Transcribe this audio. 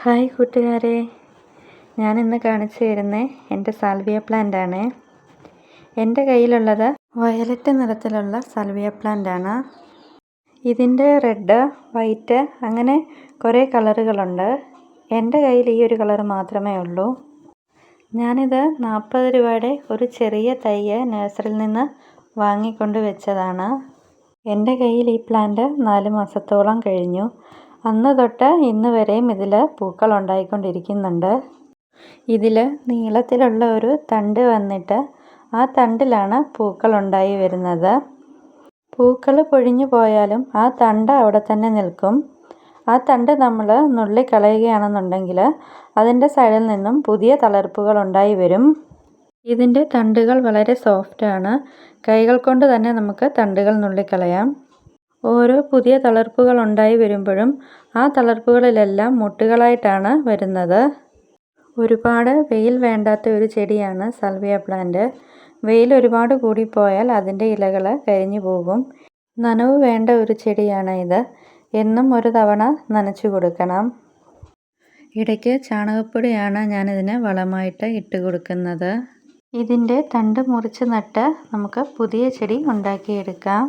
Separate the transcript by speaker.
Speaker 1: Hi കൂട്ടുകാരെ, ഞാനിന്ന് കാണിച്ചു തരുന്നത് എൻ്റെ സാൽവിയ പ്ലാന്റ് ആണ്. എൻ്റെ കയ്യിലുള്ളത് വയലറ്റ് നിറത്തിലുള്ള സാൽവിയ പ്ലാന്റ് ആണ്. ഇതിൻ്റെ റെഡ്, വൈറ്റ് അങ്ങനെ കുറേ കളറുകളുണ്ട്. എൻ്റെ കയ്യിൽ ഈ ഒരു കളർ മാത്രമേ ഉള്ളൂ. ഞാനിത് 40 രൂപയുടെ ഒരു ചെറിയ തൈ നഴ്സറിയിൽ നിന്ന് വാങ്ങിക്കൊണ്ട് വെച്ചതാണ്. എൻ്റെ കയ്യിൽ ഈ പ്ലാന്റ് 4 മാസത്തോളം കഴിഞ്ഞു. അന്ന് തൊട്ട് ഇന്ന് വരെയും ഇതിൽ പൂക്കൾ ഉണ്ടായിക്കൊണ്ടിരിക്കുന്നുണ്ട്. ഇതിൽ നീളത്തിലുള്ള ഒരു തണ്ട് വന്നിട്ട് ആ തണ്ടിലാണ് പൂക്കൾ ഉണ്ടായി വരുന്നത്. പൂക്കൾ പൊഴിഞ്ഞു പോയാലും ആ തണ്ട് അവിടെ തന്നെ നിൽക്കും. ആ തണ്ട് നമ്മൾ നുള്ളിക്കളയുകയാണെന്നുണ്ടെങ്കിൽ അതിൻ്റെ സൈഡിൽ നിന്നും പുതിയ തളിർപ്പുകൾ ഉണ്ടായി വരും. ഇതിൻ്റെ തണ്ടുകൾ വളരെ സോഫ്റ്റാണ്. കൈകൾ കൊണ്ട് തന്നെ നമുക്ക് തണ്ടുകൾ നുള്ളിക്കളയാം. ഓരോ പുതിയ തളിർപ്പുകൾ ഉണ്ടായി വരുമ്പോഴും ആ തളിർപ്പുകളിലെല്ലാം മുട്ടുകളായിട്ടാണ് വരുന്നത്. ഒരുപാട് വെയിൽ വേണ്ടാത്ത ഒരു ചെടിയാണ് സാൽവിയ പ്ലാന്റ്. വെയിൽ ഒരുപാട് കൂടിപ്പോയാൽ അതിൻ്റെ ഇലകൾ കരിഞ്ഞു പോകും. നനവ് വേണ്ട ഒരു ചെടിയാണ് ഇത്. എന്നും ഒരു തവണ നനച്ചു കൊടുക്കണം. ഇടയ്ക്ക് ചാണകപ്പൊടിയാണ് ഞാനിതിന് വളമായിട്ട് ഇട്ട് കൊടുക്കുന്നത്. ഇതിൻ്റെ തണ്ട് മുറിച്ച് നട്ട് നമുക്ക് പുതിയ ചെടി ഉണ്ടാക്കിയെടുക്കാം.